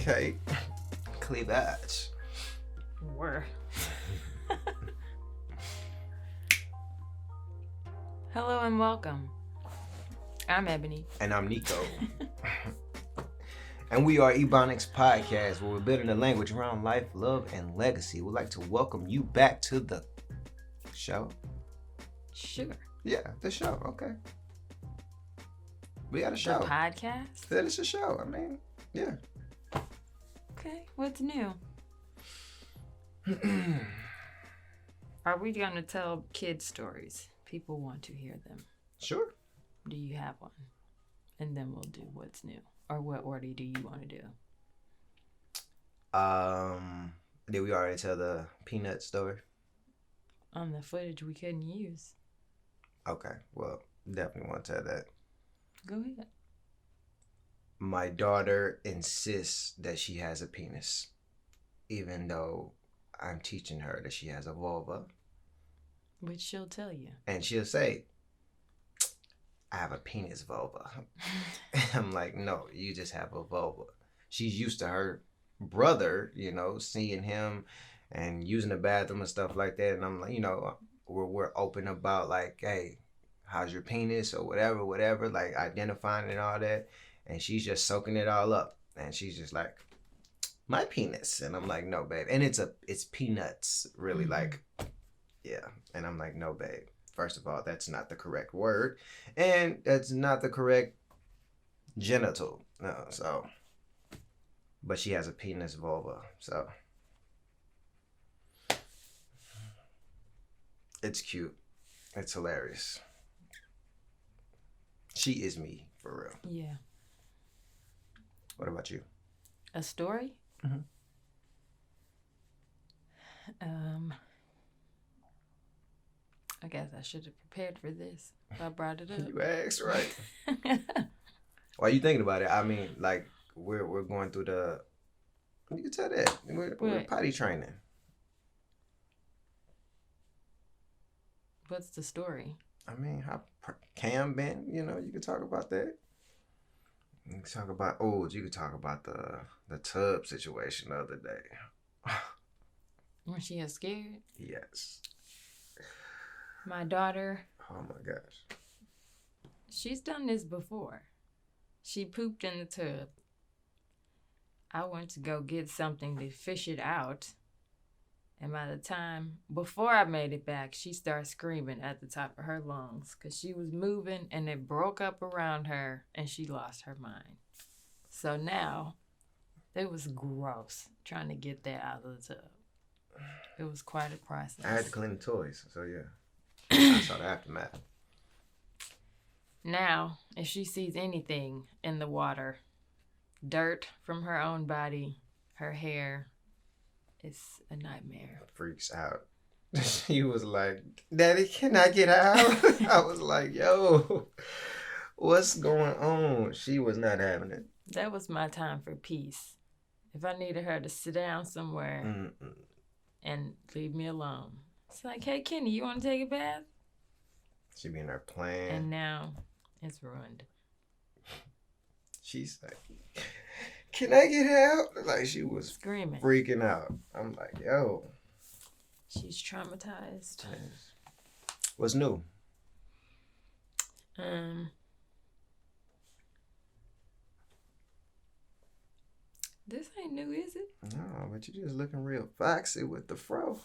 Okay. Cleavage. Were. Hello and welcome. I'm Ebony. And I'm Nico. And we are Ebonics Podcast, where we're building a language around life, love, and legacy. We'd like to welcome you back to the show. Sure. Yeah, the show. Okay. We got a show. The podcast? That is a show. I mean, yeah. Okay, what's new? Are we going to tell kids stories? People want to hear them. Sure. Do you have one? And then we'll do what's new. Or what order do you want to do? Did we already tell the peanut story? On the footage we couldn't use. Okay, well, definitely want to tell that. Go ahead. My daughter insists that she has a penis, even though I'm teaching her that she has a vulva. Which she'll tell you. And she'll say, I have a penis vulva. I'm like, no, you just have a vulva. She's used to her brother, seeing him and using the bathroom and stuff like that. And I'm like, we're open about like, hey, how's your penis or whatever, like identifying and all that. And she's just soaking it all up. And she's just like, my penis. And I'm like, no, babe. And it's peanuts, really, like, yeah. And I'm like, no, babe. First of all, that's not the correct word. And that's not the correct genital. No, so. But she has a penis vulva, so. It's cute. It's hilarious. She is me, for real. Yeah. What about you? A story? Mm-hmm. I guess I should have prepared for this if I brought it up. You asked, right? Why are you thinking about it? I mean, like, we're going through the... You can tell that. We're potty training. What's the story? I mean, how Cam been, you can talk about that. You can talk about, you could talk about the tub situation the other day. When she is scared? Yes. My daughter. Oh my gosh. She's done this before. She pooped in the tub. I went to go get something to fish it out. And by the time, before I made it back, she started screaming at the top of her lungs because she was moving and it broke up around her and she lost her mind. So now, it was gross trying to get that out of the tub. It was quite a process. I had to clean the toys, so yeah. I saw the aftermath. Now, if she sees anything in the water, dirt from her own body, her hair, it's a nightmare. Freaks out. She was like, Daddy, can I get out? I was like, yo, what's going on? She was not having it. That was my time for peace. If I needed her to sit down somewhere and leave me alone. It's like, hey, Kenny, you want to take a bath? She be in there playing. And now it's ruined. She's like, can I get out? Like, she was screaming, freaking out. I'm like, yo. She's traumatized. What's new? This ain't new, is it? No, but you just looking real foxy with the fro.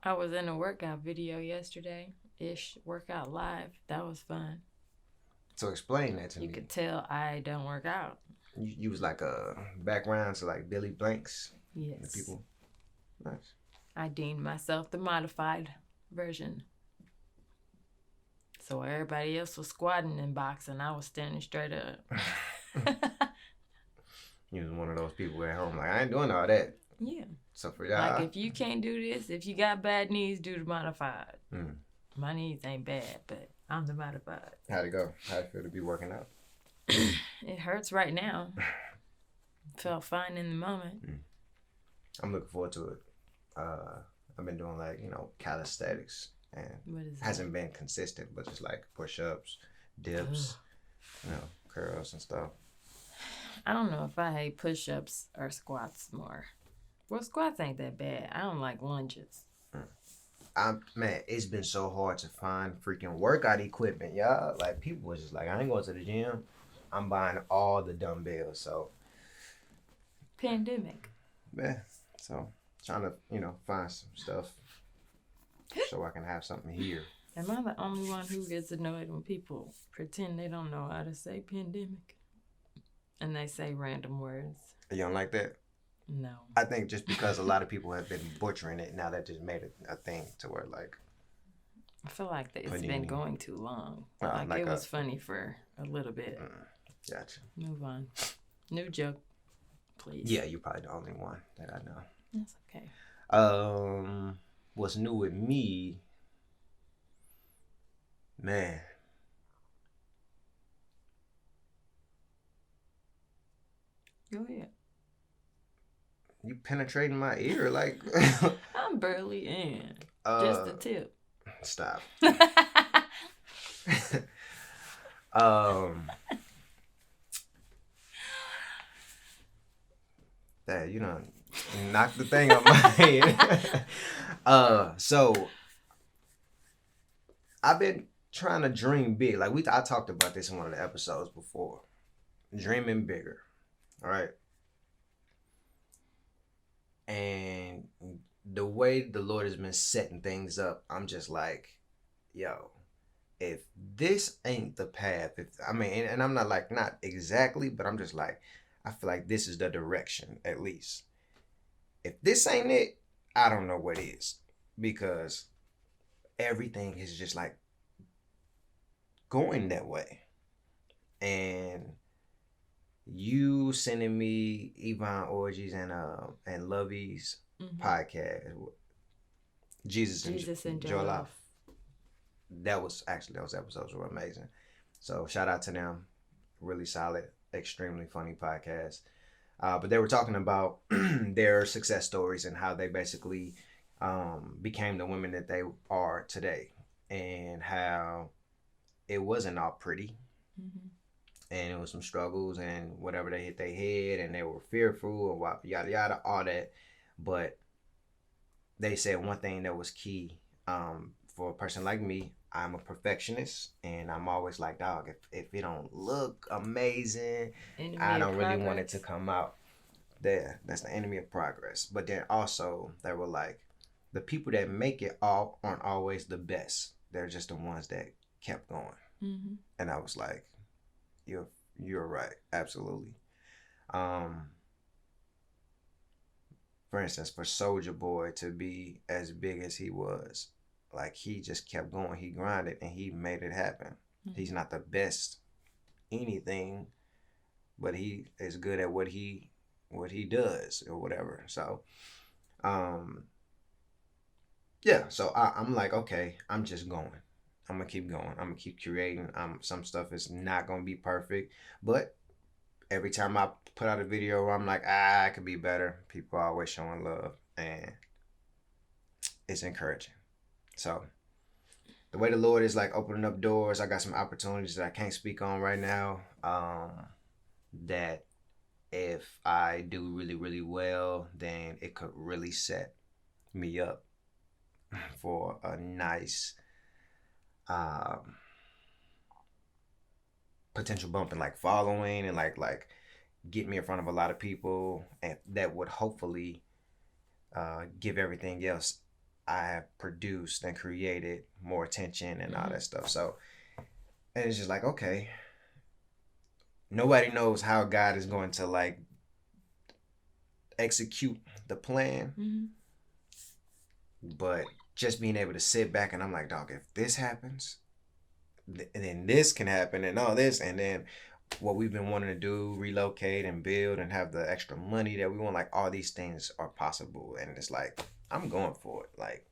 I was in a workout video yesterday-ish, workout live. That was fun. So explain that to me. You could tell I don't work out. You was like a background to like Billy Blanks? Yes. The people. Nice. I deemed myself the modified version. So everybody else was squatting in boxing, I was standing straight up. You was one of those people at home like, I ain't doing all that. Yeah. So for y'all. Like, if you can't do this, if you got bad knees, do the modified. My knees ain't bad, but I'm the modified. How'd it go? How'd it feel to be working out? It hurts right now. Felt fine in the moment. I'm looking forward to it. I've been doing like, calisthenics and What is hasn't that? been consistent, but just like push-ups, dips, Ugh. curls and stuff. I don't know if I hate push-ups or squats more. Well, squats ain't that bad. I don't like lunges. Mm. Man, it's been so hard to find freaking workout equipment, y'all. Like people was just like, I ain't going to the gym. I'm buying all the dumbbells. So Pandemic. yeah, so trying to find some stuff so I can have something here. Am I the only one who gets annoyed when people pretend they don't know how to say pandemic? And they say random words. You don't like that? No. I think just because a lot of people have been butchering it, now that just made it a thing to where like I feel like it's Panini. been going too long. Like it was funny for a little bit. Gotcha. Move on. New joke, please. Yeah, you're probably the only one that I know. That's okay. What's new with me, man? Go ahead. You penetrating my ear like I'm barely in. Just a tip. Stop. That you know, knock the thing on my head. So I've been trying to dream big. Like I talked about this in one of the episodes before. Dreaming bigger. All right. And the way the Lord has been setting things up, I'm just like, yo, if this ain't the path, and I'm not like, not exactly, but I'm just like, I feel like this is the direction, at least. If this ain't it, I don't know what is. Because everything is just like going that way. And you sending me Yvonne Orgies and Lovey's podcast, Jesus and Joy Life. Those episodes were amazing. So shout out to them. Really solid, extremely funny podcast. But they were talking about their success stories and how they basically became the women that they are today, and how it wasn't all pretty. Mm-hmm. And it was some struggles and whatever, they hit their head and they were fearful and yada yada, all that. But they said one thing that was key, for a person like me. I'm a perfectionist and I'm always like, dog, if it don't look amazing, I don't really want it to come out. That's the enemy of progress. But then also they were like, the people that make it all aren't always the best. They're just the ones that kept going. Mm-hmm. And I was like, you're right, absolutely. For instance, for Soulja Boy to be as big as he was, like he just kept going. He grinded and he made it happen. Mm-hmm. He's not the best anything, but he is good at what he does or whatever. So, yeah. So I'm like, okay, I'm just going. I'm gonna keep going. I'm gonna keep creating. Some stuff is not gonna be perfect, but every time I put out a video where I'm like, I could be better, people are always showing love, and it's encouraging. So the way the Lord is like opening up doors, I got some opportunities that I can't speak on right now. That if I do really, really well, then it could really set me up for a nice potential bump in like following and like get me in front of a lot of people, and that would hopefully give everything else I have produced and created more attention and all that stuff. So, and it's just like, okay, nobody knows how God is going to like execute the plan. Mm-hmm. But just being able to sit back and I'm like, dog, if this happens, then this can happen and all this, and then what we've been wanting to do, relocate and build and have the extra money that we want, like all these things are possible. And it's like, I'm going for it. Like,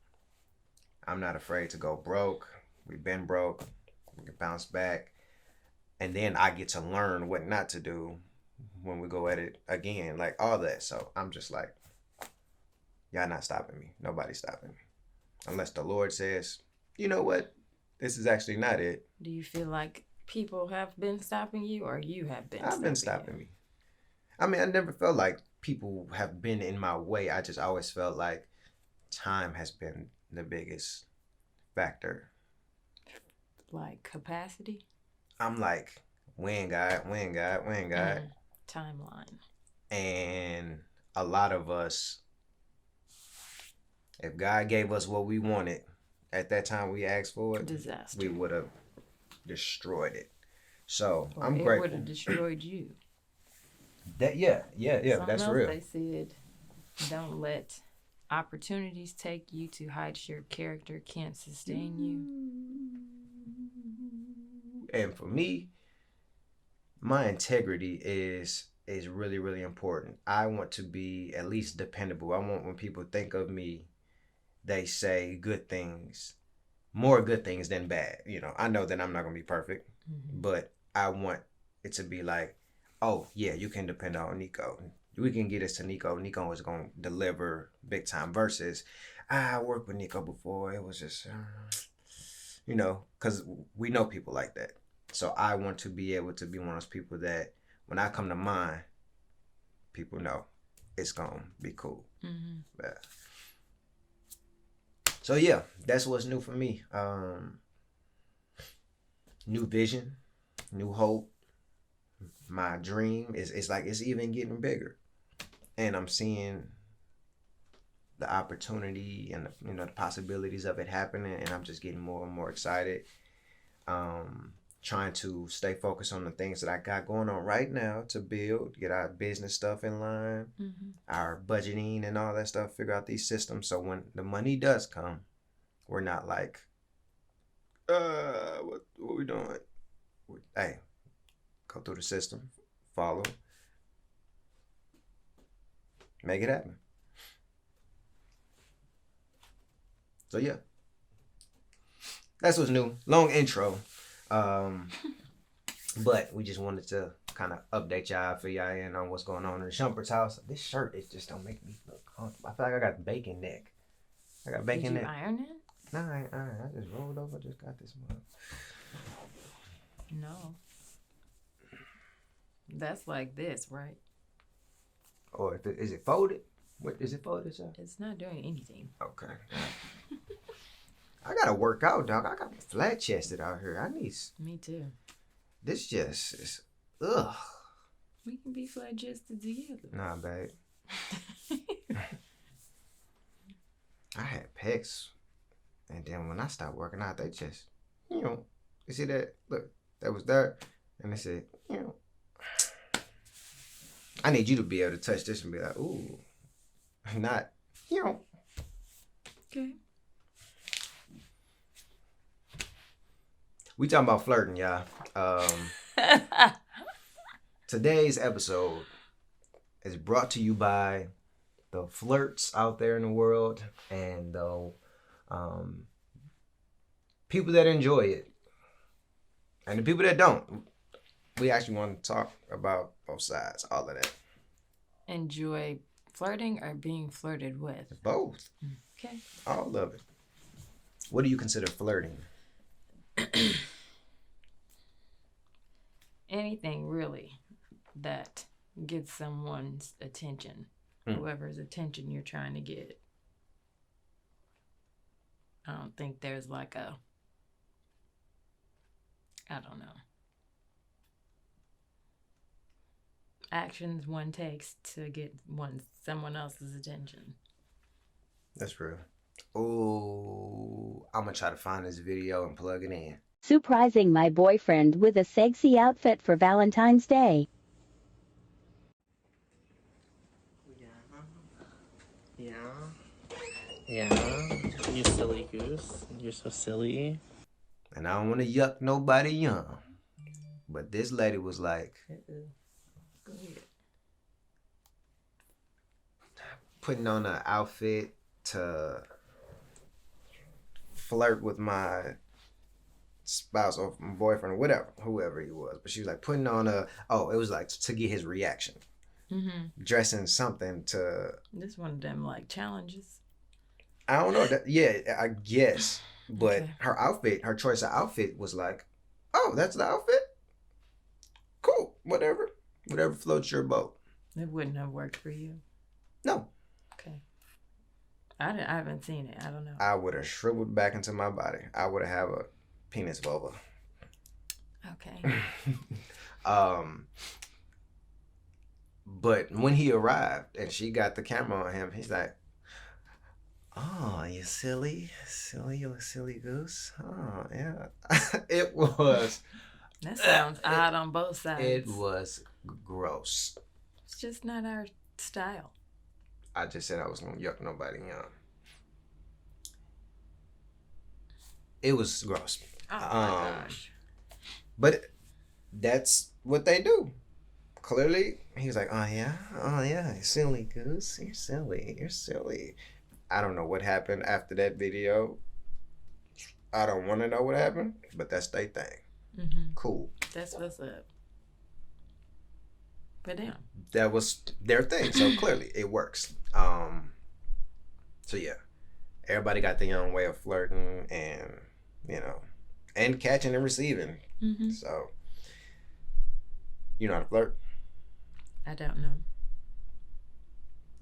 I'm not afraid to go broke. We've been broke. We can bounce back. And then I get to learn what not to do when we go at it again, like all that. So I'm just like, y'all not stopping me. Nobody's stopping me. Unless the Lord says, you know what? This is actually not it. Do you feel like people have been stopping you, or you have been I've been stopping stopping me. I mean, I never felt like people have been in my way. I just always felt like time has been the biggest factor. you? Like capacity? I'm like, when God, when God, when God. Timeline. And a lot of us, if God gave us what we wanted at that time we asked for it, Disaster. we would have destroyed it. So Or I'm it grateful. would have destroyed you. Something that's else real. They said, don't let opportunities take you to heights your character can't sustain you. And for me, my integrity is really, really important. I want to be at least dependable. I want when people think of me, they say good things, more good things than bad. You know, I know that I'm not gonna be perfect, but I want it to be like, oh yeah, you can depend on Nico. We can get this to Nico. Nico is gonna deliver big time. Versus, I worked with Nico before. It was just, you know, because we know people like that. So I want to be able to be one of those people that when I come to mind, people know it's gonna be cool. Yeah. So yeah, that's what's new for me. New vision, new hope. My dream is like it's even getting bigger, and I'm seeing the opportunity and the possibilities of it happening, and I'm just getting more and more excited. Trying to stay focused on the things that I got going on right now to build, get our business stuff in line, our budgeting and all that stuff, figure out these systems. So when the money does come, we're not like, what we doing? Hey, go through the system, follow, make it happen. So yeah, that's what's new. Long intro. But we just wanted to kind of update y'all, fill y'all in on what's going on in the Shumpert's house. This shirt, it just don't make me look comfortable. I feel like I got bacon neck. I got bacon neck. Did you iron it? No, I ain't iron. I just rolled over, just got this mug. No. That's like this, right? Or is it folded? What is it folded, sir? It's not doing anything. Okay. I gotta work out, dog. I got flat chested out here. I need. Me too. This just is. Ugh. We can be flat chested together. Nah, babe. I had pecs, and then when I stopped working out, they just, you see that? Look, that was there, and they said, I need you to be able to touch this and be like, ooh, not, Okay. We talking about flirting, y'all. Today's episode is brought to you by the flirts out there in the world and the people that enjoy it and the people that don't. We actually want to talk about both sides, all of that. Enjoy flirting or being flirted with? Both. Okay. All of it. What do you consider flirting? Anything really that gets someone's attention, whoever's attention you're trying to get. I don't think there's like a, I don't know, actions one takes to get someone else's attention. That's real. Oh, I'm gonna try to find this video and plug it in. Surprising my boyfriend with a sexy outfit for Valentine's Day. Yeah. You silly goose. You're so silly. And I don't want to yuck nobody young, but this lady was like, Go ahead. putting on an outfit to flirt with my spouse or my boyfriend or whatever, whoever he was. But she was like putting on it was like to get his reaction. Dressing something to. This one of them like challenges. I don't know. I guess. But Okay. her choice of outfit was like, oh, that's the outfit? Cool, whatever floats your boat. It wouldn't have worked for you. No, Okay. I haven't seen it. I don't know. I would have shriveled back into my body. I would have a penis vulva. Okay. But when he arrived and she got the camera on him, he's like, oh, you silly goose. Oh, yeah. It was. That sounds odd on both sides. It was gross. It's just not our style. I just said I was going to yuck nobody young. It was gross. Oh my gosh. But that's what they do. Clearly, he was like, oh yeah, you silly goose. You're silly. I don't know what happened after that video. I don't want to know what happened, but that's their thing. Mm-hmm. Cool. That's what's up. But damn. That was their thing, so clearly it works. So yeah, everybody got their own way of flirting and, and catching and receiving. Mm-hmm. So, you know how to flirt? I don't know.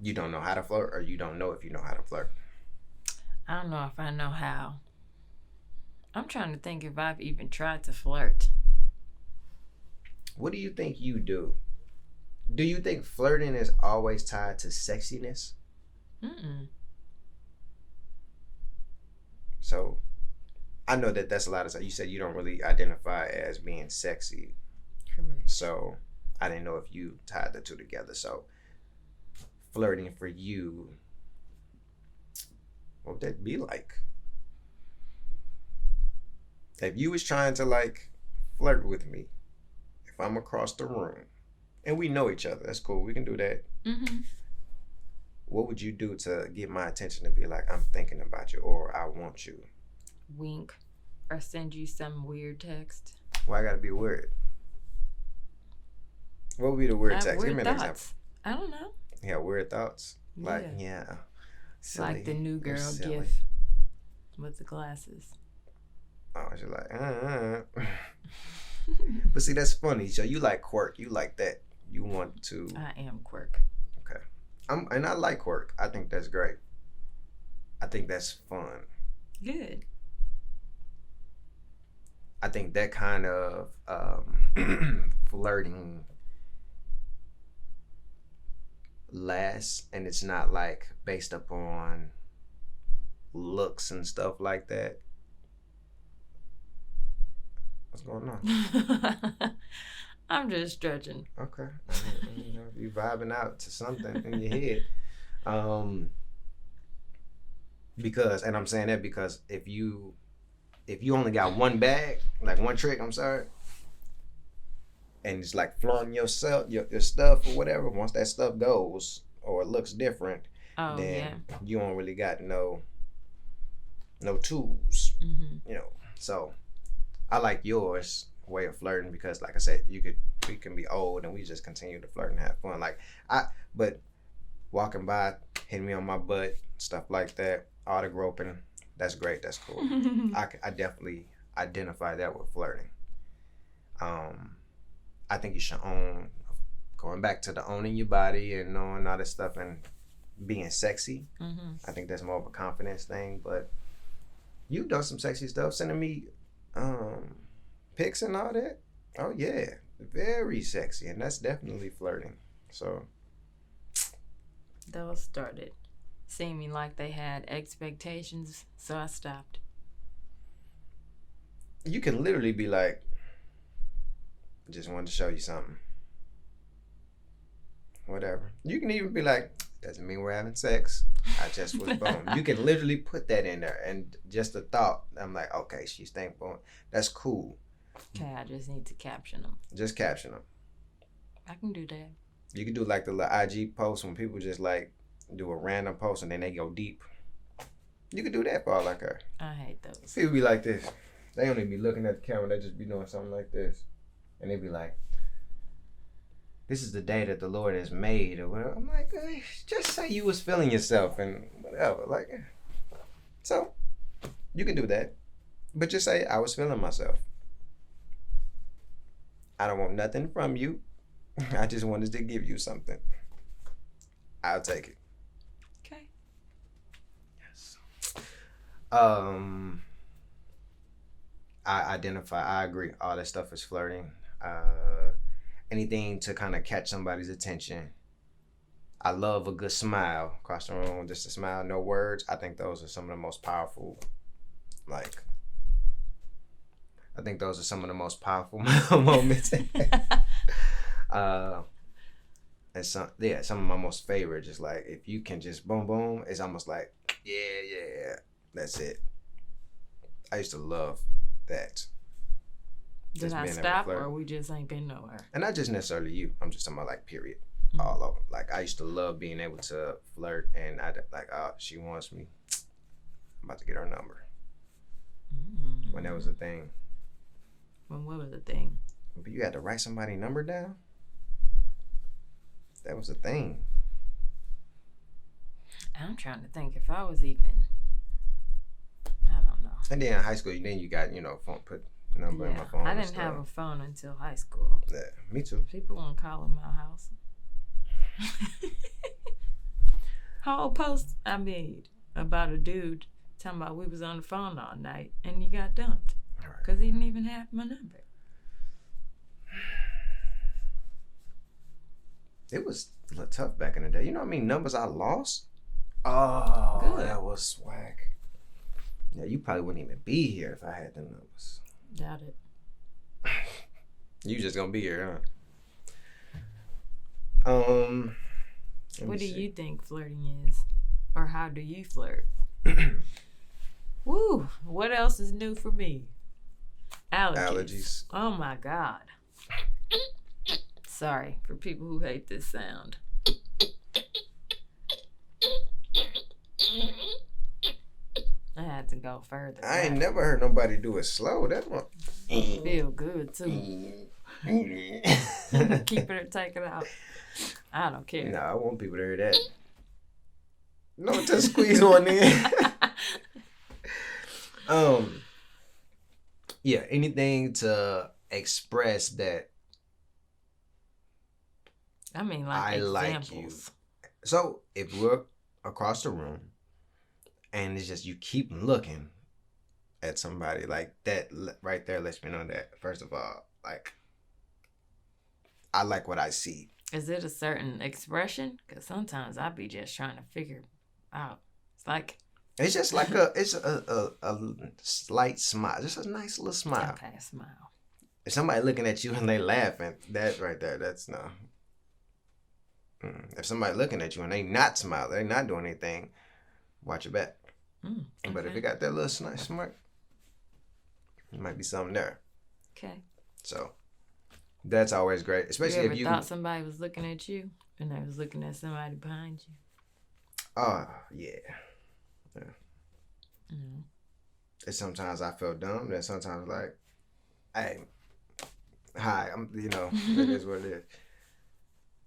You don't know how to flirt, or you don't know if you know how to flirt? I don't know if I know how. I'm trying to think if I've even tried to flirt. What do you think you do? Do you think flirting is always tied to sexiness? Mm-mm. So, I know that that's a lot of. You said you don't really identify as being sexy. Correct. So, I didn't know if you tied the two together. So, flirting for you, what would that be like? If you was trying to flirt with me, if I'm across the room, and we know each other, that's cool. We can do that. Mm-hmm. What would you do to get my attention to be like, I'm thinking about you, or I want you? Wink. Or send you some weird text. Why gotta be weird? What would be the weird text? Give Weird me an thoughts. I don't know. example. Yeah, weird thoughts. Yeah. Silly. Like the new You're girl silly. gif with the glasses. Oh, she's like, But see, that's funny. So you like quirk. You like that. You want to. I am quirk. Okay. And I like quirk. I think that's great. I think that's fun. Good. I think that kind of flirting lasts, and it's not based upon looks and stuff like that. What's going on? I'm just stretching. Okay. You vibing out to something in your head. Because, and I'm saying that because if you only got one bag, one trick, I'm sorry, and it's flaunting yourself, your stuff or whatever, once that stuff goes or it looks different, then you don't really got no tools. Mm-hmm. So I like yours way of flirting because, like I said, we can be old and we just continue to flirt and have fun. But walking by, hitting me on my butt, stuff like that, all the groping, that's great. That's cool. I definitely identify that with flirting. I think you should own, going back to the owning your body and knowing all this stuff and being sexy. Mm-hmm. I think that's more of a confidence thing. But you've done some sexy stuff, sending me pics and all that. Oh yeah, very sexy, and that's definitely flirting. So Those started seeming like they had expectations, so I stopped. you can literally be like, just wanted to show you something. Whatever. You can even be like, doesn't mean we're having sex. I just was boned. You can literally put that in there, and just the thought, I'm like, okay, she's thankful. That's cool. Okay, I just need to caption them. Just caption them. I can do that. You can do the little IG post when people just do a random post and then they go deep. You can do that for all I care. I hate those. People be like this. They don't even be looking at the camera. They just be doing something like this. And they be like, this is the day that the Lord has made or whatever. I'm like, just say you was feeling yourself and whatever. So, you can do that. But just say, I was feeling myself. I don't want nothing from you. I just wanted to give you something. I'll take it. Okay. Yes. I agree. All that stuff is flirting. Anything to kind of catch somebody's attention. I love a good smile across the room, just a smile, no words. I think those are some of the most powerful, like, I think those are some of the most powerful moments. And some of my most favorite, just like, if you can just boom, boom, it's almost like, yeah, that's it. I used to love that. Did I stop or we just ain't been nowhere? And not just necessarily you. I'm just talking about like period. All over. Like I used to love being able to flirt and I like, oh, she wants me. I'm about to get her number. When that was a thing. When what was the thing? But you had to write somebody's number down? That was a thing. I'm trying to think if I was even, I don't know. And then in high school, then you got, phone, put number in my phone. I didn't have a phone until high school. Yeah, me too. People weren't calling my house. Whole post I made about a dude talking about we was on the phone all night and he got dumped because he didn't even have my number. It was tough back in the day. You know what I mean? Numbers I lost. Oh, good. That was swag. Yeah, you probably wouldn't even be here if I had the numbers. Doubt it. You just gonna be here, huh? What do you think flirting is? Or how do you flirt? Woo! What else is new for me? Allergies. Oh my God. Sorry for people who hate this sound. I had to go further. I ain't never heard nobody do it slow. That one feel good too. Keep it or take it out. I don't care. No, I want people to hear that. No, just squeeze one in. Yeah, anything to express that. I mean, like I examples. like you. So if we're across the room, and it's just you keep looking at somebody like that, right there lets me know that first of all, like I like what I see. Is it a certain expression? Because sometimes I be just trying to figure out. It's just like a slight smile, just a nice little smile. Okay, a smile. If somebody looking at you and they laughing, that right there, that's no. If somebody looking at you and they not smiling, they not doing anything, watch your back. Okay. But if you got that little smirk, it might be something there. Okay. So that's always great, especially if you thought somebody was looking at you and they was looking at somebody behind you. Oh yeah. And sometimes I feel dumb. Then sometimes like, hey, hi, it is what it is.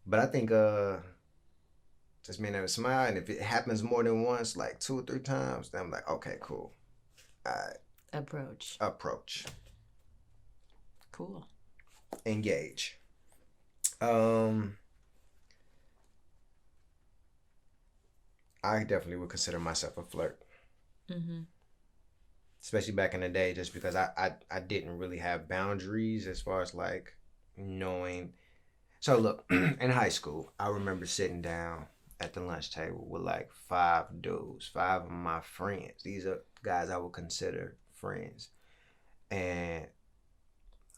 But I think just being able to smile, and if it happens more than once, like 2 or 3 times, then I'm like, okay, cool. All right. Approach. Cool. Engage. I definitely would consider myself a flirt. Especially back in the day, just because I didn't really have boundaries as far as like knowing. So look, in high school, I remember sitting down at the lunch table with like 5 dudes, 5 of my friends. These are guys I would consider friends. And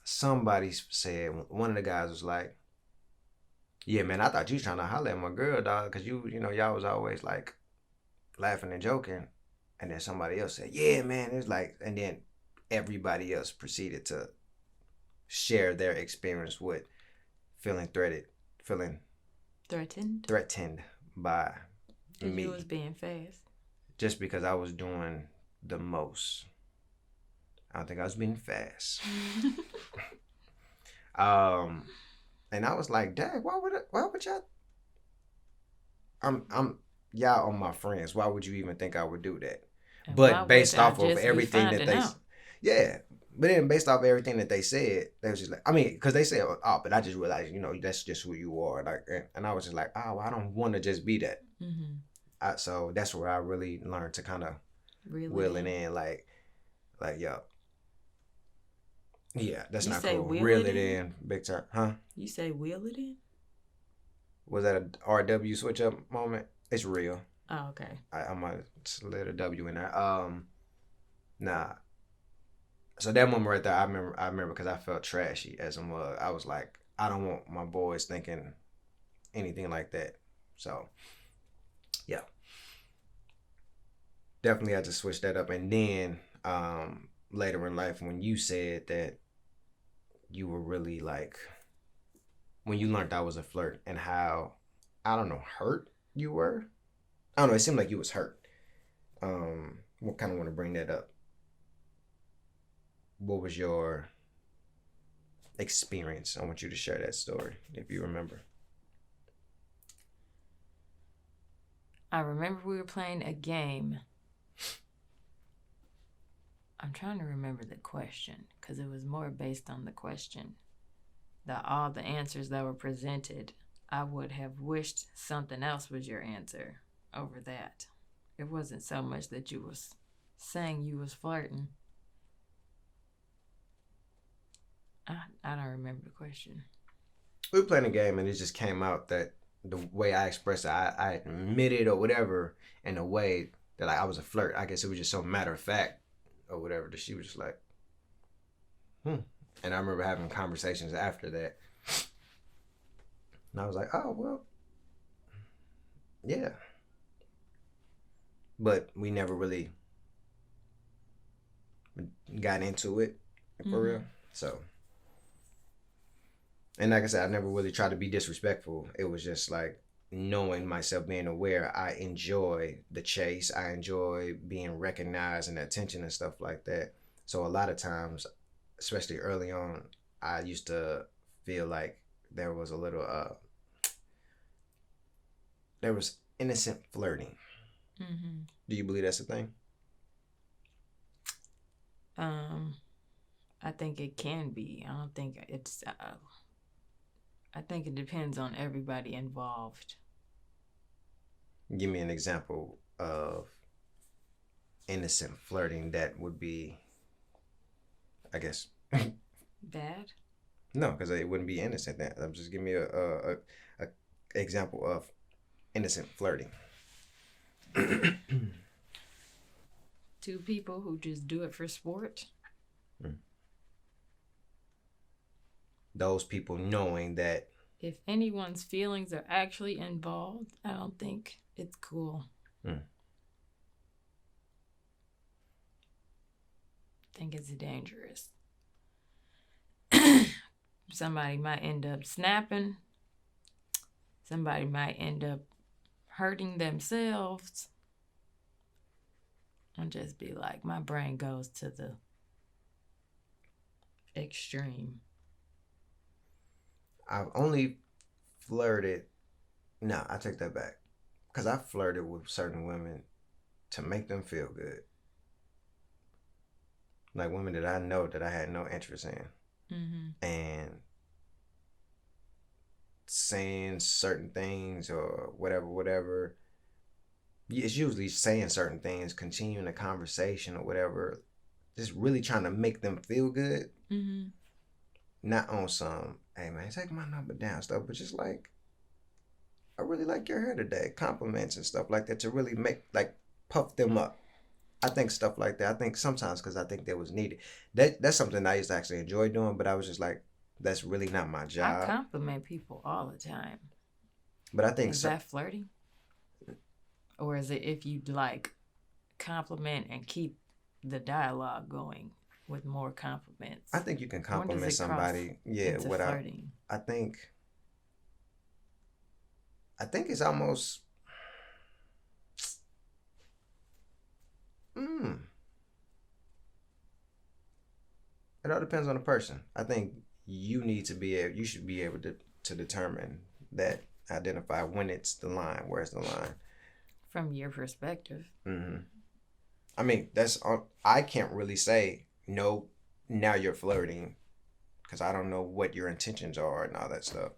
somebody said, one of the guys was like, yeah, man, I thought you was trying to holler at my girl, dog, because y'all was always like laughing and joking. And then somebody else said, yeah, man, it's like, and then everybody else proceeded to share their experience with feeling threatened by me. You was being fast. Just because I was doing the most. I don't think I was being fast. And I was like, Dad, why would y'all? Y'all are my friends. Why would you even think I would do that? And but based off of everything that they, Yeah. But then based off everything that they said, they was just like, I mean, because they said, oh, but I just realized, that's just who you are. Like, and I was just like, oh, I don't want to just be that. So that's where I really learned to kind of reel it in, like, yo, yeah, that's You not say cool. wheel Reel it it in? in, big time, huh? You say wheel it in? Was that a RW switch up moment? It's real. Oh, okay. I might slid a W in there. Nah. So that moment right there, I remember because I felt trashy as a mug. I was like, I don't want my boys thinking anything like that. So, yeah, definitely had to switch that up. And then later in life, when you said that you were really like, when you learned I was a flirt and how, I don't know, hurt you were. I don't know. It seemed like you was hurt. What kind of want to bring that up? What was your experience? I want you to share that story if you remember. I remember we were playing a game. I'm trying to remember the question because it was more based on the question. All the answers that were presented, I would have wished something else was your answer over that. It wasn't so much that you was saying you was flirting. I don't remember the question. We were playing a game and it just came out that the way I expressed it, I admitted or whatever in a way that like I was a flirt. I guess it was just so matter of fact or whatever that she was just like, And I remember having conversations after that. And I was like, oh, well, yeah. But we never really got into it for real. So, and like I said, I never really tried to be disrespectful. It was just like knowing myself, being aware. I enjoy the chase. I enjoy being recognized and attention and stuff like that. So a lot of times, especially early on, I used to feel like there was a little, there was innocent flirting. Do you believe that's a thing? I think it can be. I don't think it's. I think it depends on everybody involved. Give me an example of innocent flirting that would be, I guess, bad. No, because it wouldn't be innocent. Then just give me a example of innocent flirting. Two people who just do it for sport. Those people knowing that if anyone's feelings are actually involved, I don't think it's cool. I think it's dangerous. Somebody might end up snapping. Somebody might end up hurting themselves. And just be like, my brain goes to the extreme. I've only flirted. No, I take that back. Because I flirted with certain women to make them feel good. Like women that I know that I had no interest in. And saying certain things or whatever. It's usually saying certain things, continuing a conversation or whatever. Just really trying to make them feel good. Not on some, hey man, take my number down stuff, but just like, I really like your hair today. Compliments and stuff like that to really make, like, puff them up. I think stuff like that. I think sometimes because I think that was needed. That's something I used to actually enjoy doing, but I was just like, that's really not my job. I compliment people all the time. But I think is that flirting? Or is it if you like compliment and keep the dialogue going with more compliments? I think you can compliment somebody, without flirting. I think it's almost it all depends on the person. I think you should be able to determine that, identify when it's the line, where's the line. From your perspective. I mean, I can't really say nope, now you're flirting because I don't know what your intentions are and all that stuff.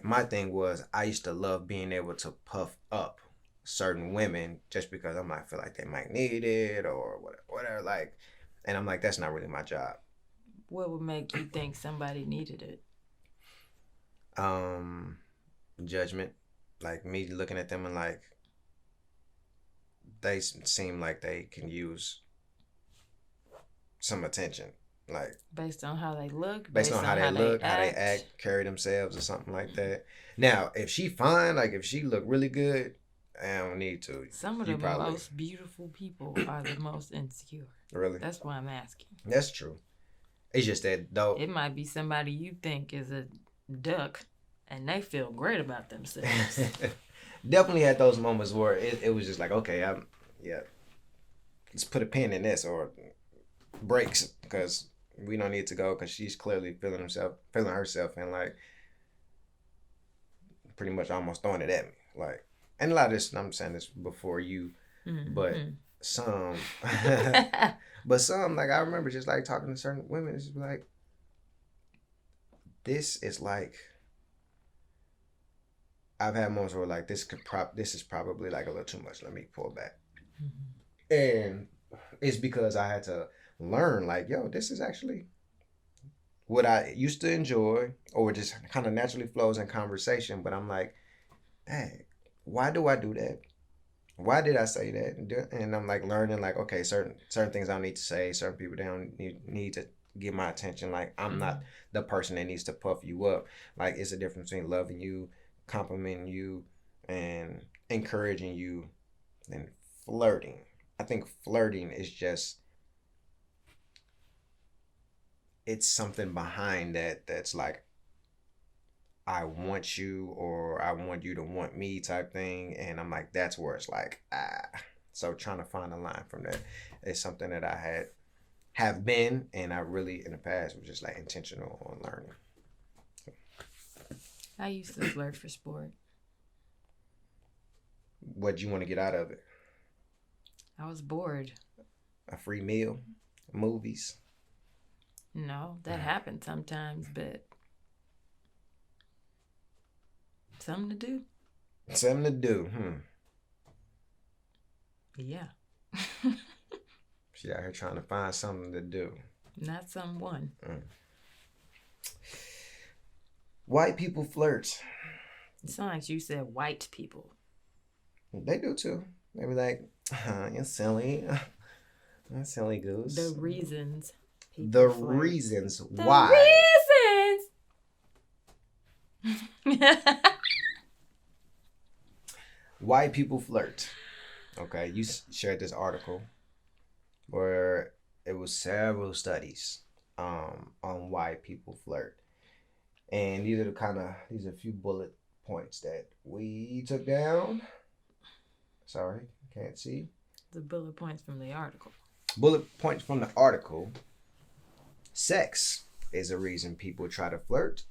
My thing was I used to love being able to puff up certain women just because I might feel like they might need it or whatever. Like, and I'm like, that's not really my job. What would make you think somebody needed it? Judgment, like me looking at them and like they seem like they can use some attention, like Based on how they look, based on how they look, how they act. act, carry themselves, or something like that. Now, if she fine, like if she look really good, I don't need to. Some of You the probably most beautiful people are the most insecure. really. That's why I'm asking. That's true. It's just that though. It might be somebody you think is a duck, and they feel great about themselves. Definitely had those moments where it was just like, okay, let's put a pin in this or breaks because we don't need to go because she's clearly feeling herself, and like pretty much almost throwing it at me. Like, and a lot of this, I'm saying this before you, but some, but some, like I remember just like talking to certain women, it's just like, this is like, I've had moments where like this is probably like a little too much. Let me pull back. And it's because I had to learn like, yo, this is actually what I used to enjoy or just kind of naturally flows in conversation. But I'm like, hey, why do I do that? Why did I say that? And I'm like learning like, okay, certain things I don't need to say. Certain people they don't need to get my attention. Like I'm not the person that needs to puff you up. Like it's a difference between loving you, complimenting you, and encouraging you than flirting. I think flirting is just, it's something behind that's like, I want you or I want you to want me type thing. And I'm like, that's where it's like, So trying to find a line from that is something that I have been, and I really in the past was just like intentional on learning. I used to flirt for sport. What do you want to get out of it? I was bored. A free meal? Movies? No, that happened sometimes, but something to do. Something to do, Yeah. She out here trying to find something to do. Not someone. White people flirt. It sounds like you said white people. They do too. They be like, you're silly. You're silly goose. The reasons. The flirt. reasons The why. reasons. Why people flirt. Okay, you shared this article where it was several studies on why people flirt. And these are a few bullet points that we took down. Sorry, can't see. The bullet points from the article. Bullet points from the article. Sex is a reason people try to flirt.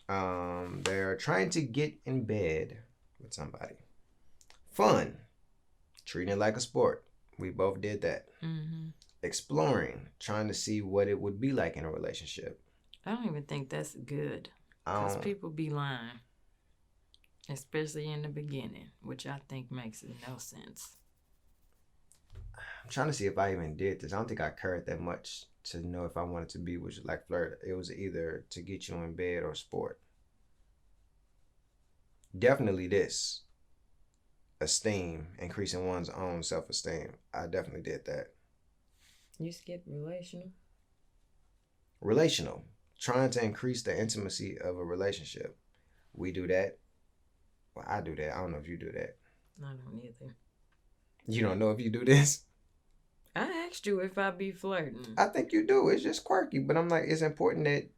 They're trying to get in bed with somebody. Fun. Treating it like a sport. We both did that. Exploring. Trying to see what it would be like in a relationship. I don't even think that's good. Because people be lying. Especially in the beginning, which I think makes no sense. I'm trying to see if I even did this. I don't think I cared that much to know if I wanted to be with you like flirt. It was either to get you in bed or sport. Definitely this. Esteem, increasing one's own self-esteem. I definitely did that. You skipped relational? Relational. Trying to increase the intimacy of a relationship. We do that. Well, I do that. I don't know if you do that. I don't either. You don't know if you do this? I asked you if I be flirting. I think you do. It's just quirky. But I'm like, it's important that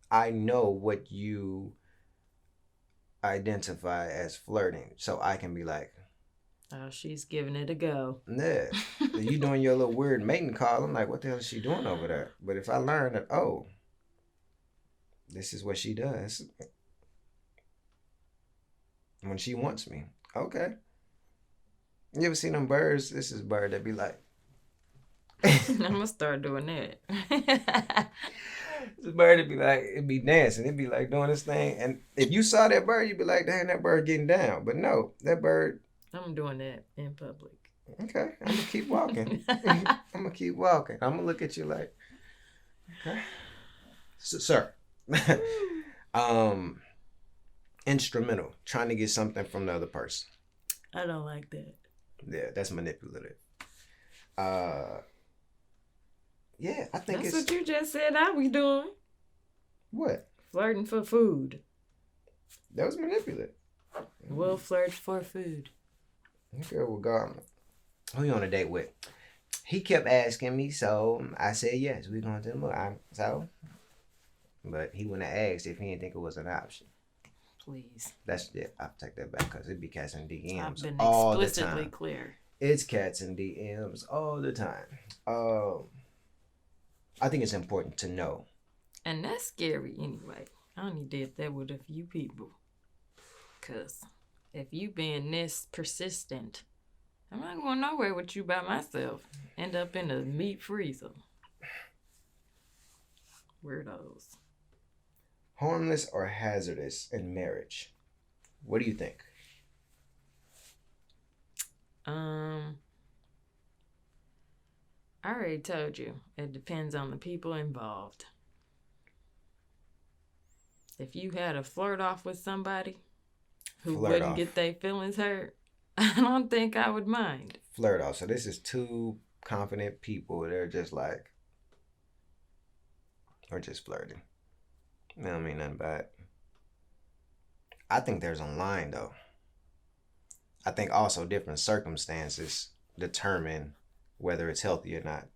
I know what you identify as flirting. So I can be like, oh, she's giving it a go. yeah. You doing your little weird mating call. I'm like, what the hell is she doing over there? But if I learn that, oh, this is what she does when she wants me. Okay. You ever seen them birds? This is a bird that be like, I'm gonna start doing that. The bird would be like, it'd be dancing. It'd be like doing this thing. And if you saw that bird, you'd be like, damn, that bird getting down. But no, that bird. I'm doing that in public. Okay, I'm gonna keep walking. I'm gonna keep walking. I'm gonna look at you like, okay, sir. Instrumental, trying to get something from the other person. I don't like that. Yeah, that's manipulative. Yeah, I think That's it's what you just said I was doing. what? Flirting for food. That was manipulative. We'll flirt for food. Okay, well, Garmin. Who you on a date with? He kept asking me, so I said yes. We going to the movie. But he wouldn't have asked if he didn't think it was an option. Please. That's it. I'll take that back because it'd be cats and DMs I've been all the explicitly time. clear. It's cats and DMs all the time. I think it's important to know. And that's scary anyway. I only did that with a few people. Because if you being this persistent, I'm not going nowhere with you by myself. End up in a meat freezer. Weirdos. Harmless or hazardous in marriage? What do you think? I already told you. It depends on the people involved. If you had a flirt off with somebody who wouldn't get their feelings hurt, I don't think I would mind. Flirt off. So this is two confident people. They're just like, or just flirting. They don't mean nothing bad. I think there's a line though. I think also different circumstances determine whether it's healthy or not.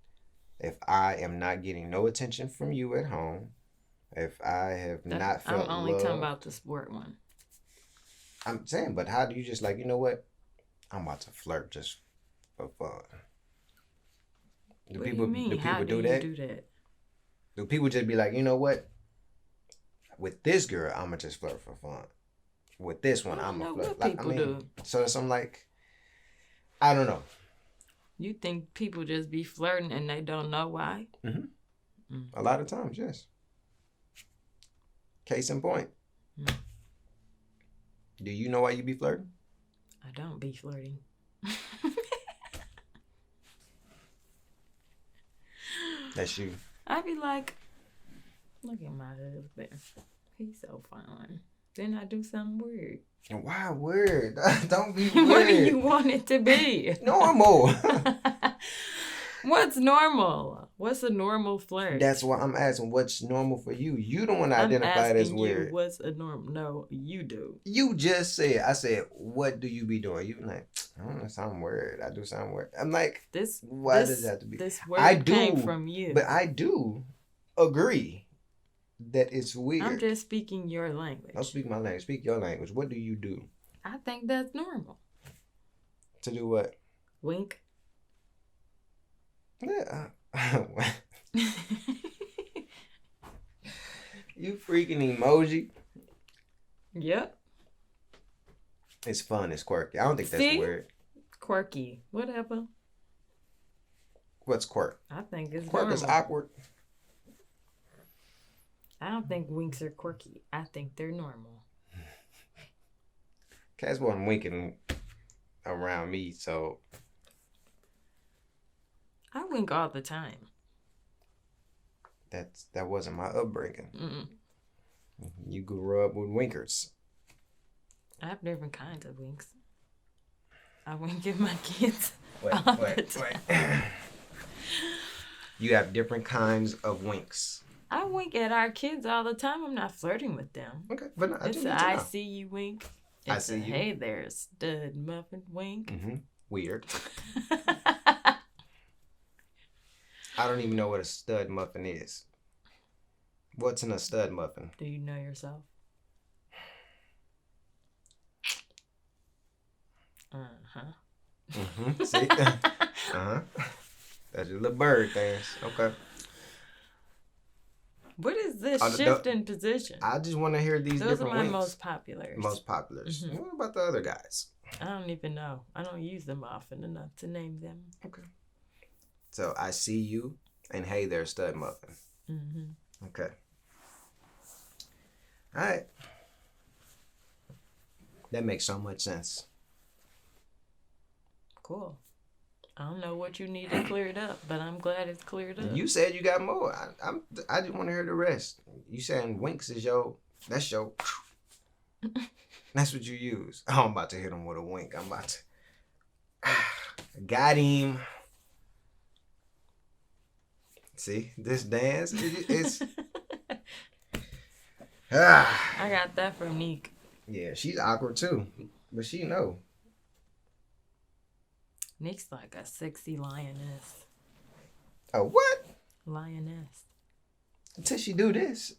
If I am not getting no attention from you at home, if I have not felt I'm only love, talking about the sport one. I'm saying, but how do you just like, you know what? I'm about to flirt just for fun. What do you mean? How do you do that? Do people just be like, you know what? With this girl, I'ma just flirt for fun. With this one, I'm gonna flirt. What people do. So I'm like, I don't know. You think people just be flirting and they don't know why? Mm-hmm. A lot of times, yes. Case in point. Do you know why you be flirting? I don't be flirting. That's you. I be like, look at my husband. He's so fun. Then I do something weird. Why weird? Don't be weird. What do you want it to be? Normal. What's normal? What's a normal flirt? That's why I'm asking what's normal for you. You don't want to identify it as weird. You what's a normal? No, you do. You just said, I said, what do you be doing? You like, I don't know, something weird. I do something weird. I'm like, why does it have to be? This word came from you. But I do agree that it's weird. I'm just speaking your language. Don't speak my language. Speak your language. What do you do? I think that's normal. To do what? Wink. Yeah. You freaking emoji. Yep. It's fun. It's quirky. I don't think that's weird. Quirky. Whatever. What's quirk? I think it's quirk normal. is awkward. I don't think winks are quirky. I think they're normal. Cass wasn't winking around me, so I wink all the time. That wasn't my upbringing. Mm-mm. You grew up with winkers. I have different kinds of winks. I wink at my kids. Wait. You have different kinds of winks. I wink at our kids all the time. I'm not flirting with them. Okay, but no, it's a I see you wink. It's I see you. Hey there, stud muffin wink. Mm-hmm. Weird. I don't even know what a stud muffin is. What's in a stud muffin? Do you know yourself? Uh-huh. Mm-hmm. See? Uh-huh. That's your little bird things. Okay. What is this shift in position? I just want to hear these different Those are my winks. most popular. Most popular. Mm-hmm. What about the other guys? I don't even know. I don't use them often enough to name them. Okay. So I see you, and hey there, stud muffin. Mm-hmm. Okay. All right. That makes so much sense. Cool. I don't know what you need to clear it up, but I'm glad it's cleared up. You said you got more. I just want to hear the rest. You saying winks is that's your. That's what you use. Oh, I'm about to hit him with a wink. I'm about to. Got him. See this dance? It's. I got that from Neek. Yeah, she's awkward too, but she know. Neek's like a sexy lioness. Oh, what? Lioness. Until she do this.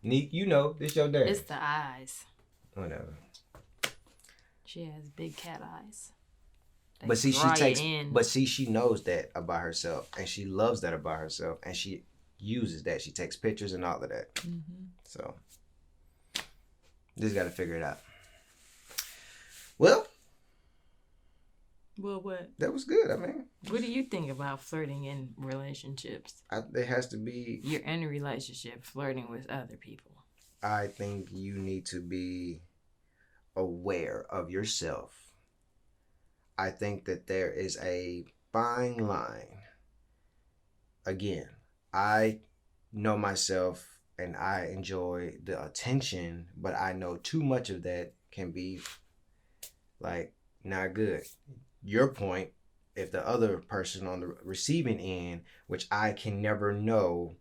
Neek, you know, this your dance. It's the eyes. Whatever. She has big cat eyes. They But see, she draw you takes. in. But see, she knows that about herself, and she loves that about herself, and she uses that. She takes pictures and all of that. Mm-hmm. So, just got to figure it out. Well, what? that was good. I mean, What do you think about flirting in relationships? there has to be. You're in a relationship, flirting with other people. I think you need to be aware of yourself. I think that there is a fine line. Again, I know myself and I enjoy the attention, but I know too much of that can be like not good. Your point, if the other person on the receiving end, which I can never know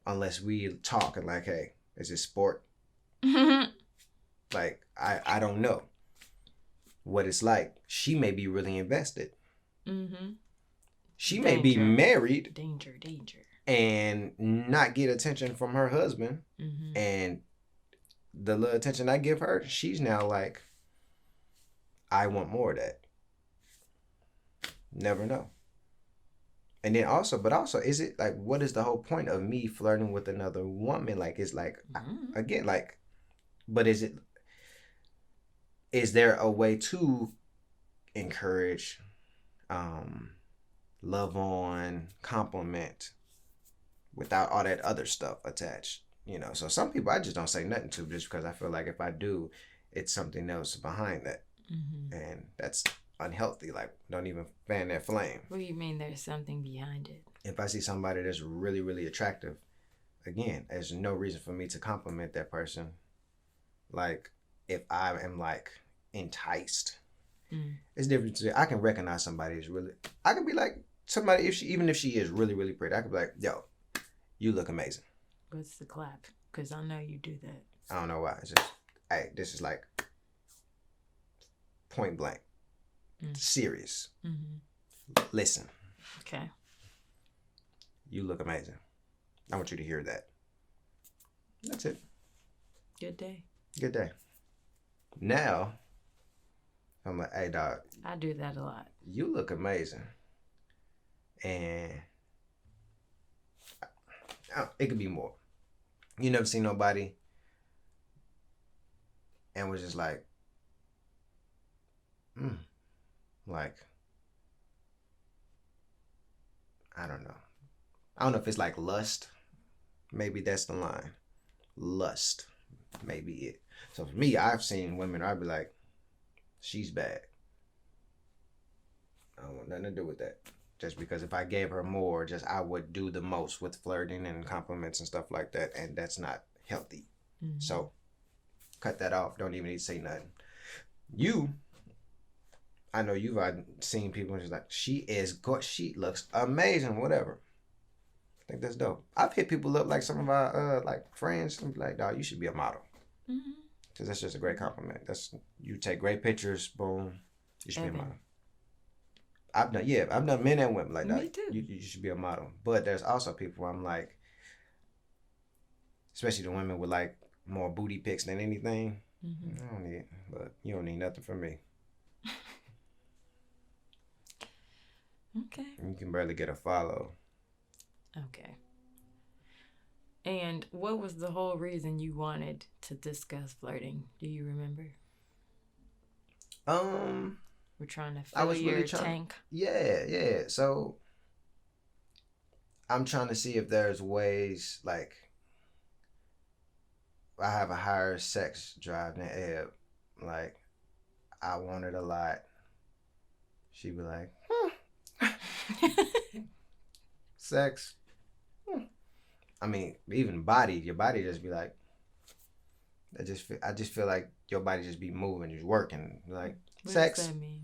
unless we talk and like, hey, is it sport? Like, I don't know what it's like. She may be really invested. Mm-hmm. She may be married Danger. and not get attention from her husband. Mm-hmm. And the little attention I give her, she's now like, I want more of that. Never know. And then also, is it like, what is the whole point of me flirting with another woman? Like, it's like, again, like, but is there a way to encourage, love on, compliment without all that other stuff attached? You know, so some people I just don't say nothing to just because I feel like if I do, it's something else behind that. Mm-hmm. And that's unhealthy. Like, don't even fan that flame. What do you mean there's something behind it? If I see somebody that's really, really attractive, again, there's no reason for me to compliment that person. Like, if I am like enticed, it's different. I can recognize somebody is really. I can be like somebody even if she is really, really pretty. I could be like, yo, you look amazing. What's the clap? Because I know you do that. I don't know why. It's just, hey, this is like point blank, serious. Mm-hmm. Listen. Okay. You look amazing. I want you to hear that. That's it. Good day. Good day. Now, I'm like, hey, dog. I do that a lot. You look amazing. And it could be more. You never seen nobody and was just like, like, I don't know. I don't know if it's like lust. Maybe that's the line. Lust. Maybe it. So for me, I've seen women, I'd be like, she's bad. I don't want nothing to do with that. Just because if I gave her more, I would do the most with flirting and compliments and stuff like that. And that's not healthy. Mm-hmm. So cut that off. Don't even need to say nothing. I know you've seen people just like, she looks amazing, whatever. I think that's dope. I've hit people up like some of our like friends and be like, dog, you should be a model. Mm-hmm. Cause that's just a great compliment. You take great pictures, boom. You should be a model. I've done men and women like that. Me too. You should be a model. But there's also people where I'm like, especially the women with like more booty pics than anything. Mm-hmm. I don't need it, but you don't need nothing from me. Okay. You can barely get a follow. Okay. And what was the whole reason you wanted to discuss flirting? Do you remember? We're trying to I fill was your really trying. tank. Yeah. So I'm trying to see if there's ways like I have a higher sex drive than Eb. Like I want it a lot. She be like, sex. I mean, even your body just be like, I just feel like your body just be moving, just working. Like What sex. does that mean?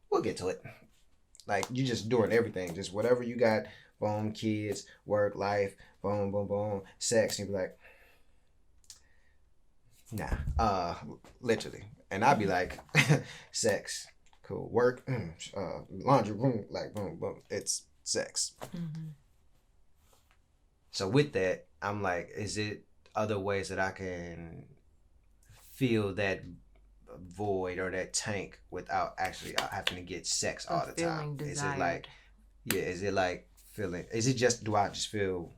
We'll get to it. Like you just doing everything, just whatever you got. Boom, kids, work, life. Boom, boom, boom, sex. And you be like, nah, literally. And I'd be like, sex, cool, work, laundry room, like boom, boom. It's sex. Mm-hmm. So with that, I'm like, is it other ways that I can feel that void or that tank without actually having to get sex all the time? Desired. Is it like, is it like feeling? Is it just do I just feel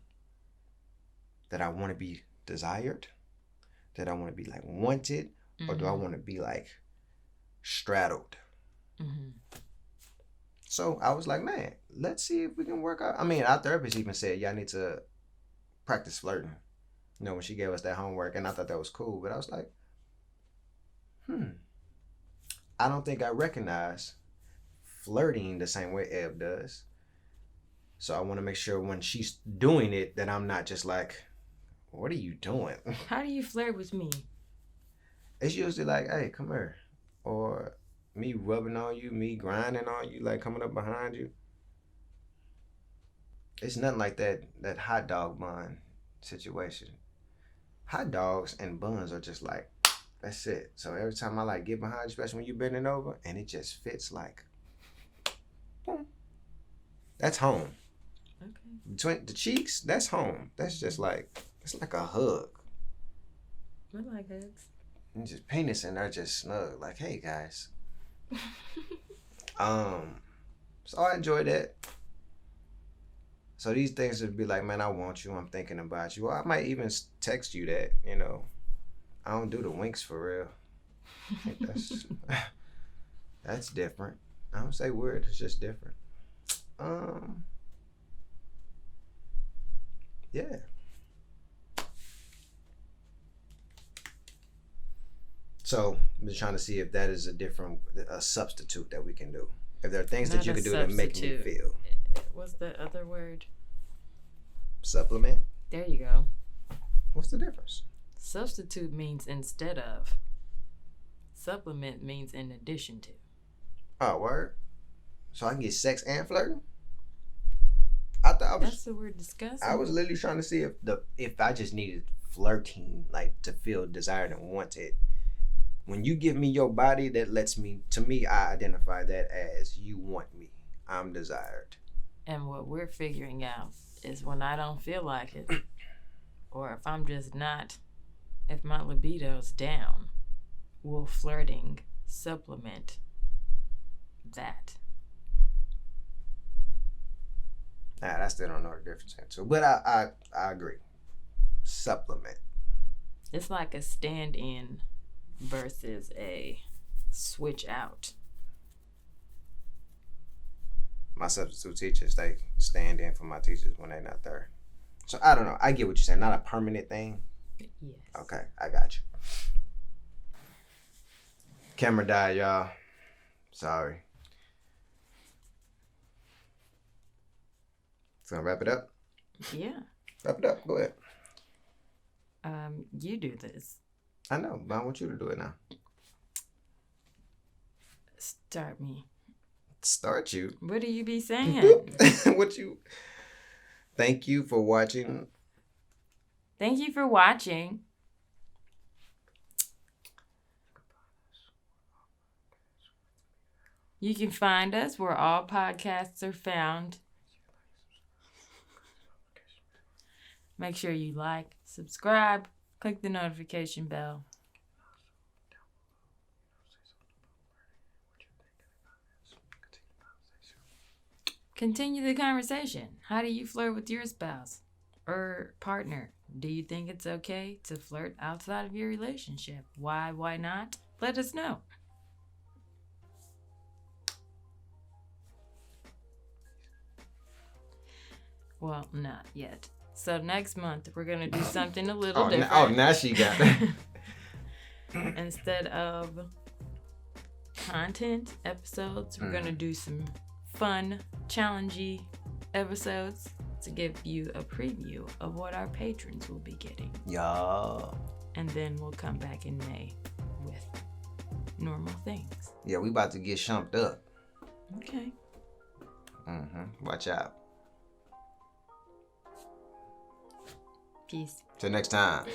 that I want to be desired, that I want to be like wanted, or do I want to be like straddled? Mm-hmm. So I was like, man, let's see if we can work out. I mean, our therapist even said, y'all need to practice flirting. You know, when she gave us that homework, and I thought that was cool, but I was like, I don't think I recognize flirting the same way Eb does. So I want to make sure when she's doing it that I'm not just like, what are you doing? How do you flirt with me? It's usually like, hey, come here. Or me rubbing on you, me grinding on you, like coming up behind you. It's nothing like that hot dog bun situation. Hot dogs and buns are just like, that's it. So every time I like get behind you, especially when you're bending over, and it just fits like, boom. That's home. Okay. Between the cheeks, that's home. That's just like, it's like a hug. I like hugs. And just penis and they're just snug. Like, hey guys. So I enjoy that. So these things would be like, man, I want you. I'm thinking about you. Or I might even text you that, you know. I don't do the winks for real. I think that's different. I don't say weird. It's just different. Yeah. So I'm just trying to see if that is a substitute that we can do. If there are things that you can do that make me feel. What's the other word? Supplement. There you go. What's the difference? Substitute means instead of. Supplement means in addition to. Oh, word. So I can get sex and flirting. I thought I was. That's what we're discussing. I was literally trying to see if I just needed flirting, like to feel desired and wanted. When you give me your body, that lets me. To me, I identify that as you want me. I'm desired. And what we're figuring out is when I don't feel like it, or if I'm just not, if my libido's down, will flirting supplement that? I still don't know the difference in two, but I agree. Supplement. It's like a stand-in versus a switch out. My substitute teachers, they stand in for my teachers when they're not there. So I don't know. I get what you're saying. Not a permanent thing. Yes. Okay, I got you. Camera died, y'all. Sorry. So wrap it up? Yeah. Wrap it up. Go ahead. You do this. I know, but I want you to do it now. Start me. Start you. What do you be saying? Thank you for watching. Thank you for watching. You can find us where all podcasts are found. Make sure you like, subscribe, click the notification bell. Continue the conversation. How do you flirt with your spouse or partner? Do you think it's okay to flirt outside of your relationship? Why not? Let us know. Well, not yet. So next month we're gonna do something a little different. Now she got it. Instead of content episodes, we're gonna do some fun, challenging episodes to give you a preview of what our patrons will be getting. Yeah. And then we'll come back in May with normal things. Yeah, we about to get shumped up. Okay. Watch out. Peace. Till next time.